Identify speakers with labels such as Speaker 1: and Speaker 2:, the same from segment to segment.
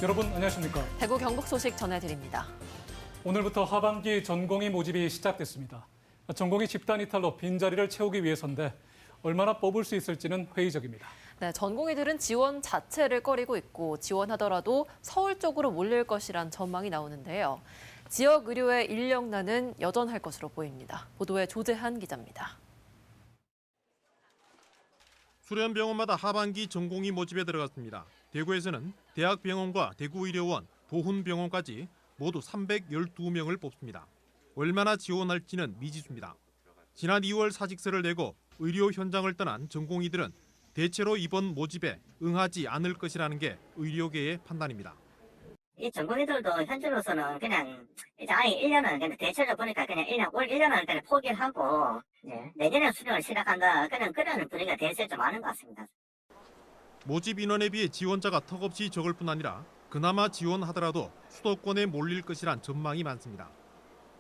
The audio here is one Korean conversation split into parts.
Speaker 1: 여러분 안녕하십니까?
Speaker 2: 대구 경북 소식 전해드립니다.
Speaker 1: 오늘부터 하반기 전공의 모집이 시작됐습니다. 전공의 집단 이탈로 빈자리를 채우기 위해서인데 얼마나 뽑을 수 있을지는 회의적입니다.
Speaker 2: 네, 전공의들은 지원 자체를 꺼리고 있고 지원하더라도 서울 쪽으로 몰릴 것이란 전망이 나오는데요. 지역 의료의 인력난은 여전할 것으로 보입니다. 보도에 조재한 기자입니다.
Speaker 3: 수련병원마다 하반기 전공의 모집에 들어갔습니다. 대구에서는 대학병원과 대구의료원, 보훈병원까지 모두 312명을 뽑습니다. 얼마나 지원할지는 미지수입니다. 지난 2월 사직서를 내고 의료 현장을 떠난 전공의들은 대체로 이번 모집에 응하지 않을 것이라는 게 의료계의 판단입니다.
Speaker 4: 이 전공의들도 현재로서는 그냥 이제 아예 1년은 근데 대체로 보니까 그냥 올 1년은 일단 포기를 하고 내년에 수련을 시작한다. 그냥 그런 분위기가 대체로 좀 많은 것 같습니다.
Speaker 3: 모집 인원에 비해 지원자가 턱없이 적을 뿐 아니라 그나마 지원하더라도 수도권에 몰릴 것이란 전망이 많습니다.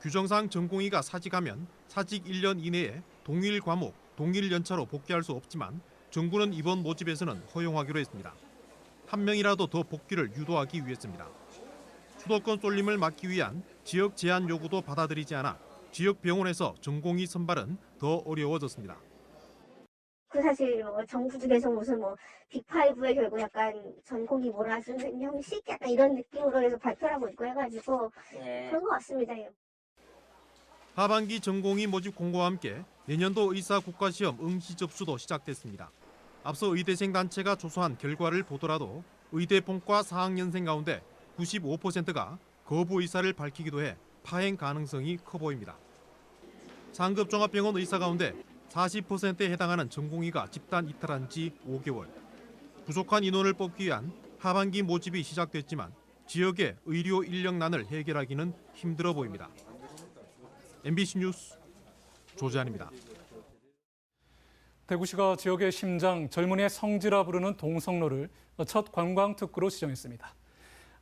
Speaker 3: 규정상 전공의가 사직하면 사직 1년 이내에 동일 과목, 동일 연차로 복귀할 수 없지만 정부는 이번 모집에서는 허용하기로 했습니다. 한 명이라도 더 복귀를 유도하기 위해서입니다. 수도권 쏠림을 막기 위한 지역 제한 요구도 받아들이지 않아 지역 병원에서 전공의 선발은 더 어려워졌습니다.
Speaker 5: 사실 정부 측에서 무슨 빅5에 결국 약간 전공이 몰아주는 형식 약간 이런 느낌으로 해서 발표를 하고 있고 해가지고 그런 것 같습니다.
Speaker 3: 하반기 전공의 모집 공고와 함께 내년도 의사 국가시험 응시 접수도 시작됐습니다. 앞서 의대생 단체가 조사한 결과를 보더라도 의대 본과 4학년생 가운데 95%가 거부 의사를 밝히기도 해 파행 가능성이 커 보입니다. 상급 종합병원 의사 가운데 40%에 해당하는 전공의가 집단 이탈한 지 5개월. 부족한 인원을 뽑기 위한 하반기 모집이 시작됐지만 지역의 의료 인력난을 해결하기는 힘들어 보입니다. MBC 뉴스 조재한입니다.
Speaker 1: 대구시가 지역의 심장, 젊은이의 성지라 부르는 동성로를 첫 관광특구로 지정했습니다.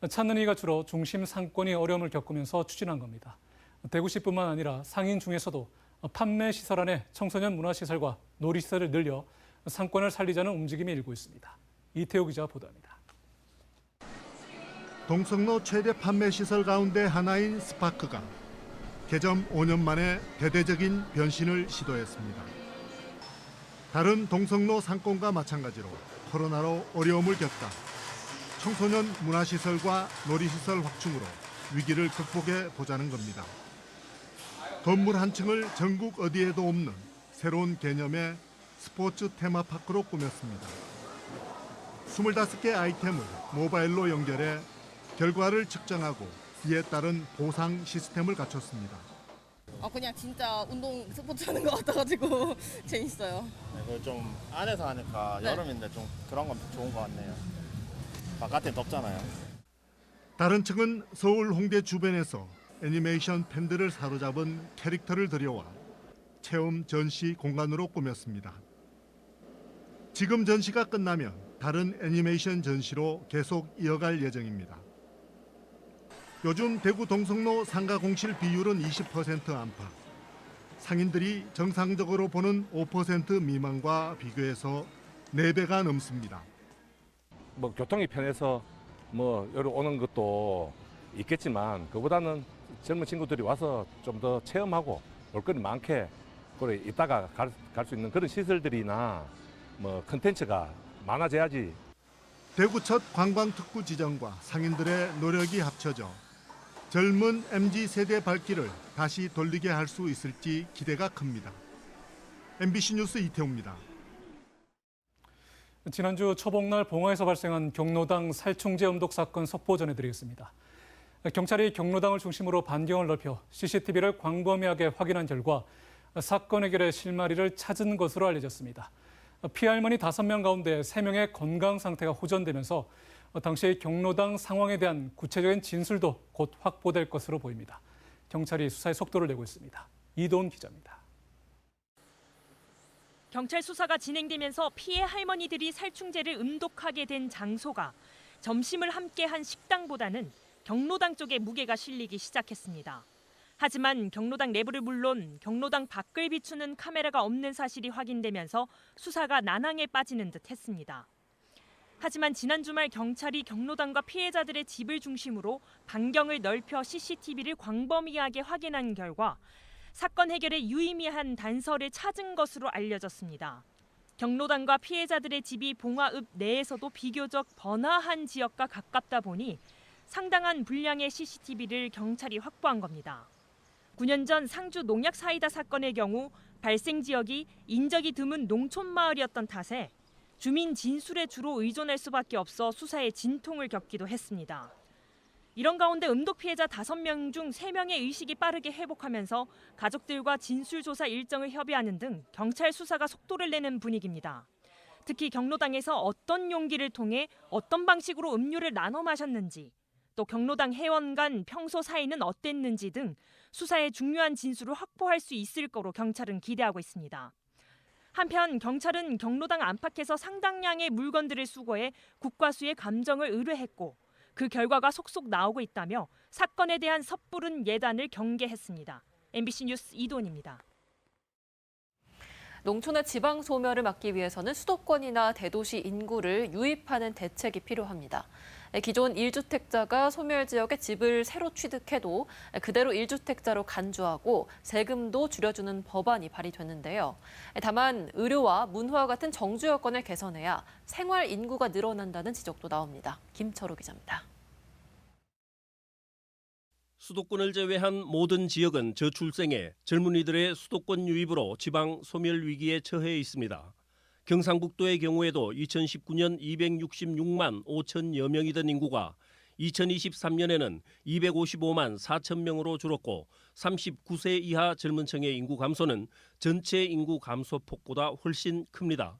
Speaker 1: 찾는 이가 줄어 중심 상권이 어려움을 겪으면서 추진한 겁니다. 대구시뿐만 아니라 상인 중에서도 판매 시설 안에 청소년 문화시설과 놀이시설을 늘려 상권을 살리자는 움직임이 일고 있습니다. 이태호 기자 보도합니다.
Speaker 6: 동성로 최대 판매 시설 가운데 하나인 스파크가 개점 5년 만에 대대적인 변신을 시도했습니다. 다른 동성로 상권과 마찬가지로 코로나로 어려움을 겪다 청소년 문화시설과 놀이시설 확충으로 위기를 극복해 보자는 겁니다. 건물 한 층을 전국 어디에도 없는 새로운 개념의 스포츠 테마파크로 꾸몄습니다. 25개 아이템을 모바일로 연결해 결과를 측정하고 이에 따른 보상 시스템을 갖췄습니다.
Speaker 7: 그냥 진짜 운동 스포츠 하는 것 같아가지고 재밌어요.
Speaker 8: 이걸 좀 안에서 하니까 여름인데 좀 그런 건 좋은 것 같네요. 바깥엔 덥잖아요.
Speaker 6: 다른 층은 서울 홍대 주변에서 애니메이션 팬들을 사로잡은 캐릭터를 들여와 체험 전시 공간으로 꾸몄습니다. 지금 전시가 끝나면 다른 애니메이션 전시로 계속 이어갈 예정입니다. 요즘 대구 동성로 상가 공실 비율은 20% 안팎. 상인들이 정상적으로 보는 5% 미만과 비교해서 4배가 넘습니다.
Speaker 9: 교통이 편해서 여기 오는 것도 있겠지만 그보다는 젊은 친구들이 와서 좀 더 체험하고 볼거리 많게 그래 이따가 갈 수 있는 그런 시설들이나 컨텐츠가 많아져야지.
Speaker 6: 대구 첫 관광특구 지정과 상인들의 노력이 합쳐져 젊은 MZ세대 발길을 다시 돌리게 할 수 있을지 기대가 큽니다. MBC 뉴스 이태호입니다.
Speaker 1: 지난주 초복날 봉화에서 발생한 경로당 살충제 음독 사건 속보 전해드리겠습니다. 경찰이 경로당을 중심으로 반경을 넓혀 CCTV를 광범위하게 확인한 결과 사건 해결의 실마리를 찾은 것으로 알려졌습니다. 피해 할머니 5명 가운데 3명의 건강 상태가 호전되면서 당시 경로당 상황에 대한 구체적인 진술도 곧 확보될 것으로 보입니다. 경찰이 수사에 속도를 내고 있습니다. 이도훈 기자입니다.
Speaker 10: 경찰 수사가 진행되면서 피해 할머니들이 살충제를 음독하게 된 장소가 점심을 함께한 식당보다는 경로당 쪽에 무게가 실리기 시작했습니다. 하지만 경로당 내부를 물론 경로당 밖을 비추는 카메라가 없는 사실이 확인되면서 수사가 난항에 빠지는 듯 했습니다. 하지만 지난 주말 경찰이 경로당과 피해자들의 집을 중심으로 반경을 넓혀 CCTV를 광범위하게 확인한 결과 사건 해결에 유의미한 단서를 찾은 것으로 알려졌습니다. 경로당과 피해자들의 집이 봉화읍 내에서도 비교적 번화한 지역과 가깝다 보니 상당한 분량의 CCTV를 경찰이 확보한 겁니다. 9년 전 상주 농약 사이다 사건의 경우 발생 지역이 인적이 드문 농촌 마을이었던 탓에 주민 진술에 주로 의존할 수밖에 없어 수사에 진통을 겪기도 했습니다. 이런 가운데 음독 피해자 5명 중 3명의 의식이 빠르게 회복하면서 가족들과 진술 조사 일정을 협의하는 등 경찰 수사가 속도를 내는 분위기입니다. 특히 경로당에서 어떤 용기를 통해 어떤 방식으로 음료를 나눠 마셨는지, 또 경로당 회원 간 평소 사이는 어땠는지 등 수사에 중요한 진술을 확보할 수 있을 거로 경찰은 기대하고 있습니다. 한편 경찰은 경로당 안팎에서 상당량의 물건들을 수거해 국과수에 감정을 의뢰했고 그 결과가 속속 나오고 있다며 사건에 대한 섣부른 예단을 경계했습니다. MBC 뉴스 이도은입니다.
Speaker 2: 농촌의 지방 소멸을 막기 위해서는 수도권이나 대도시 인구를 유입하는 대책이 필요합니다. 기존 1주택자가 소멸 지역에 집을 새로 취득해도 그대로 1주택자로 간주하고 세금도 줄여주는 법안이 발의됐는데요. 다만 의료와 문화와 같은 정주 여건을 개선해야 생활 인구가 늘어난다는 지적도 나옵니다. 김철우 기자입니다.
Speaker 11: 수도권을 제외한 모든 지역은 저출생에 젊은이들의 수도권 유입으로 지방 소멸 위기에 처해 있습니다. 경상북도의 경우에도 2019년 266만 5천여 명이던 인구가 2023년에는 255만 4천 명으로 줄었고 39세 이하 젊은 층의 인구 감소는 전체 인구 감소폭보다 훨씬 큽니다.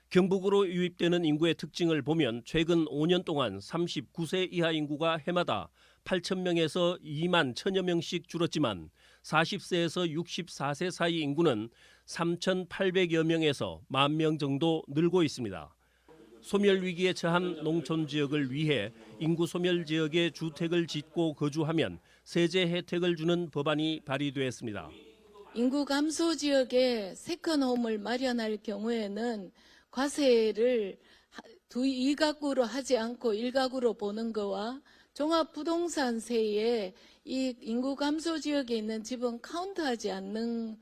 Speaker 11: 경북으로 유입되는 인구의 특징을 보면 최근 5년 동안 39세 이하 인구가 해마다 8천 명에서 2만 1천여 명씩 줄었지만 40세에서 64세 사이 인구는 3,800여 명에서 1만 명 정도 늘고 있습니다. 소멸 위기에 처한 농촌 지역을 위해 인구 소멸 지역에 주택을 짓고 거주하면 세제 혜택을 주는 법안이 발의됐습니다.
Speaker 12: 인구 감소 지역에 세컨홈을 마련할 경우에는 과세를 2가구로 하지 않고 1가구로 보는 거와 종합부동산세에 이 인구 감소 지역에 있는 집은 카운트하지 않는.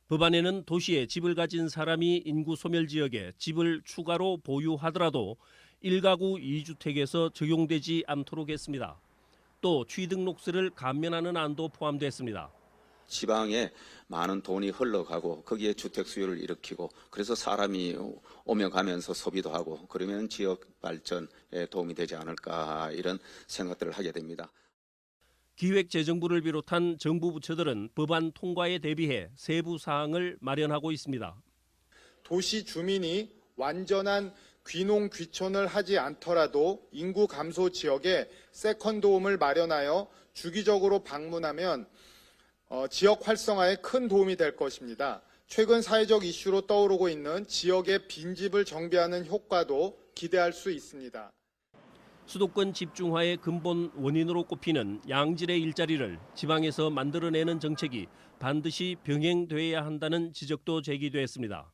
Speaker 11: 법안에는 도시에 집을 가진 사람이 인구 소멸 지역에 집을 추가로 보유하더라도 1가구 2주택에서 적용되지 않도록 했습니다. 또 취등록세를 감면하는 안도 포함됐습니다.
Speaker 13: 지방에 많은 돈이 흘러가고 거기에 주택 수요를 일으키고 그래서 사람이 오며 가면서 소비도 하고 그러면 지역 발전에 도움이 되지 않을까 이런 생각들을 하게 됩니다.
Speaker 11: 기획재정부를 비롯한 정부 부처들은 법안 통과에 대비해 세부 사항을 마련하고 있습니다.
Speaker 14: 도시 주민이 완전한 귀농 귀촌을 하지 않더라도 인구 감소 지역에 세컨드홈을 마련하여 주기적으로 방문하면 지역 활성화에 큰 도움이 될 것입니다. 최근 사회적 이슈로 떠오르고 있는 지역의 빈집을 정비하는 효과도 기대할 수 있습니다.
Speaker 11: 수도권 집중화의 근본 원인으로 꼽히는 양질의 일자리를 지방에서 만들어내는 정책이 반드시 병행돼야 한다는 지적도 제기됐습니다.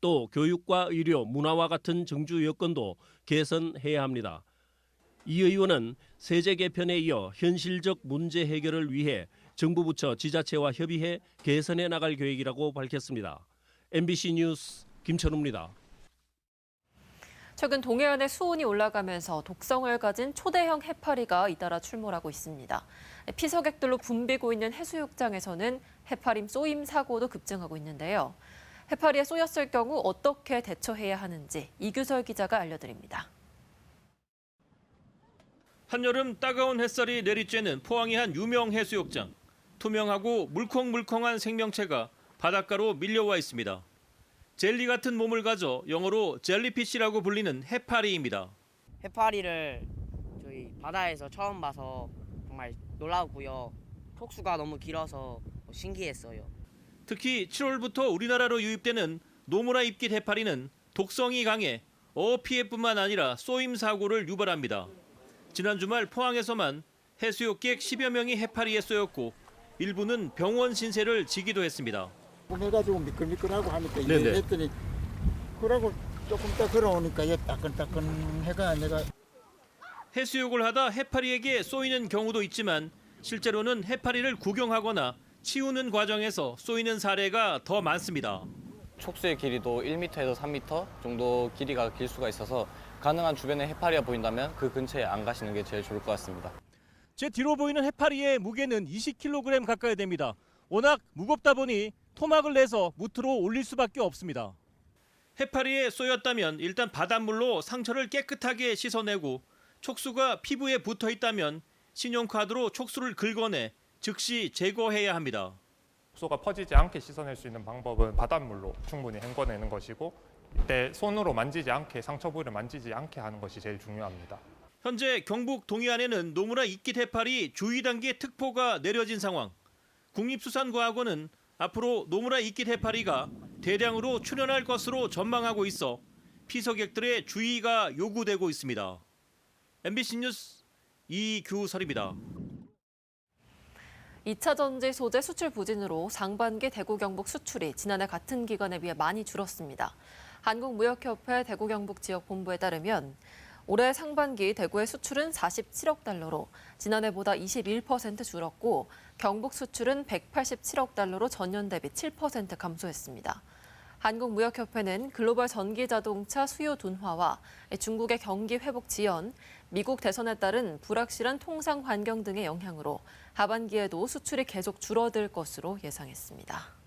Speaker 11: 또 교육과 의료, 문화와 같은 정주 여건도 개선해야 합니다. 이 의원은 세제 개편에 이어 현실적 문제 해결을 위해 정부 부처 지자체와 협의해 개선해 나갈 계획이라고 밝혔습니다. MBC 뉴스 김천우입니다.
Speaker 2: 최근 동해안의 수온이 올라가면서 독성을 가진 초대형 해파리가 잇따라 출몰하고 있습니다. 피서객들로 붐비고 있는 해수욕장에서는 해파림 쏘임 사고도 급증하고 있는데요. 해파리에 쏘였을 경우 어떻게 대처해야 하는지 이규설 기자가 알려드립니다.
Speaker 15: 한여름 따가운 햇살이 내리쬐는 포항의 한 유명 해수욕장. 투명하고 물컹물컹한 생명체가 바닷가로 밀려와 있습니다. 젤리 같은 몸을 가져 영어로 젤리피쉬라고 불리는 해파리입니다.
Speaker 16: 해파리를 저희 바다에서 처음 봐서 정말 놀라웠고요. 톡수가 너무 길어서 신기했어요.
Speaker 15: 특히 7월부터 우리나라로 유입되는 노무라 입깃 해파리는 독성이 강해 어업 피해뿐만 아니라 쏘임 사고를 유발합니다. 지난 주말 포항에서만 해수욕객 10여 명이 해파리에 쏘였고 일부는 병원 신세를 지기도 했습니다.
Speaker 17: 해가지고 미끌미끌하고 하니까 이제 했더니 그러고 조금 더 걸어오니까 얘 따끈따끈해가 내가
Speaker 15: 해수욕을 하다 해파리에게 쏘이는 경우도 있지만 실제로는 해파리를 구경하거나 치우는 과정에서 쏘이는 사례가 더 많습니다.
Speaker 18: 촉수의 길이도 1m에서 3m 정도 길이가 길 수가 있어서 가능한 주변에 해파리가 보인다면 그 근처에 안 가시는 게 제일 좋을 것 같습니다.
Speaker 15: 제 뒤로 보이는 해파리의 무게는 20kg 가까이 됩니다. 워낙 무겁다 보니 토막을 내서 무트로 올릴 수밖에 없습니다. 해파리에 쏘였다면 일단 바닷물로 상처를 깨끗하게 씻어내고 촉수가 피부에 붙어 있다면 신용카드로 촉수를 긁어내 즉시 제거해야 합니다.
Speaker 19: 촉수가 퍼지지 않게 씻어낼 수 있는 방법은 바닷물로 충분히 헹궈내는 것이고 이때 손으로 만지지 않게 상처 부위를 만지지 않게 하는 것이 제일 중요합니다.
Speaker 15: 현재 경북 동해안에는 노무라 이끼 해파리 주의 단계 특보가 내려진 상황. 국립수산과학원은 앞으로 노무라 이끼 해파리가 대량으로 출현할 것으로 전망하고 있어 피서객들의 주의가 요구되고 있습니다. MBC 뉴스 이규설입니다.
Speaker 2: 2차 전지 소재 수출 부진으로 상반기 대구 경북 수출이 지난해 같은 기간에 비해 많이 줄었습니다. 한국무역협회 대구 경북 지역 본부에 따르면 올해 상반기 대구의 수출은 47억 달러로 지난해보다 21% 줄었고 경북 수출은 187억 달러로 전년 대비 7% 감소했습니다. 한국무역협회는 글로벌 전기자동차 수요 둔화와 중국의 경기 회복 지연, 미국 대선에 따른 불확실한 통상 환경 등의 영향으로 하반기에도 수출이 계속 줄어들 것으로 예상했습니다.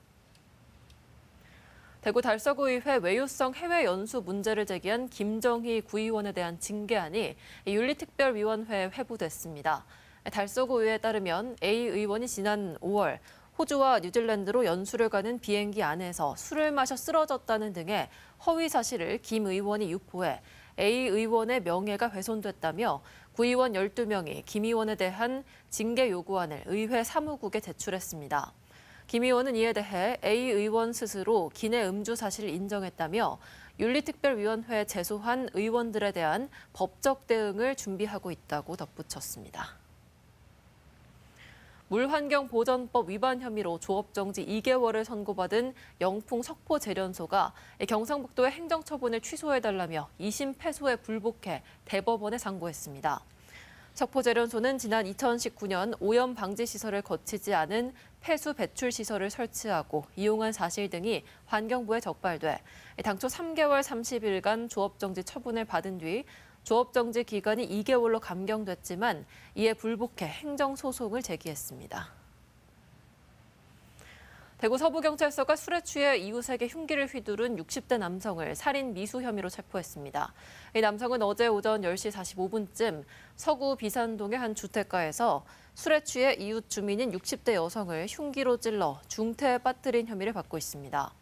Speaker 2: 대구 달서구의회 외유성 해외 연수 문제를 제기한 김정희 구의원에 대한 징계안이 윤리특별위원회에 회부됐습니다. 달서구의회에 따르면 A 의원이 지난 5월 호주와 뉴질랜드로 연수를 가는 비행기 안에서 술을 마셔 쓰러졌다는 등의 허위 사실을 김 의원이 유포해 A 의원의 명예가 훼손됐다며 구의원 12명이 김 의원에 대한 징계 요구안을 의회 사무국에 제출했습니다. 김 의원은 이에 대해 A 의원 스스로 기내 음주 사실을 인정했다며 윤리특별위원회에 제소한 의원들에 대한 법적 대응을 준비하고 있다고 덧붙였습니다. 물환경보전법 위반 혐의로 조업정지 2개월을 선고받은 영풍 석포제련소가 경상북도의 행정처분을 취소해달라며 2심 패소에 불복해 대법원에 상고했습니다. 석포제련소는 지난 2019년 오염 방지 시설을 거치지 않은 폐수 배출 시설을 설치하고 이용한 사실 등이 환경부에 적발돼 당초 3개월 30일간 조업정지 처분을 받은 뒤 조업정지 기간이 2개월로 감경됐지만 이에 불복해 행정소송을 제기했습니다. 대구 서부경찰서가 술에 취해 이웃에게 흉기를 휘두른 60대 남성을 살인 미수 혐의로 체포했습니다. 이 남성은 어제 오전 10시 45분쯤 서구 비산동의 한 주택가에서 술에 취해 이웃 주민인 60대 여성을 흉기로 찔러 중태에 빠뜨린 혐의를 받고 있습니다.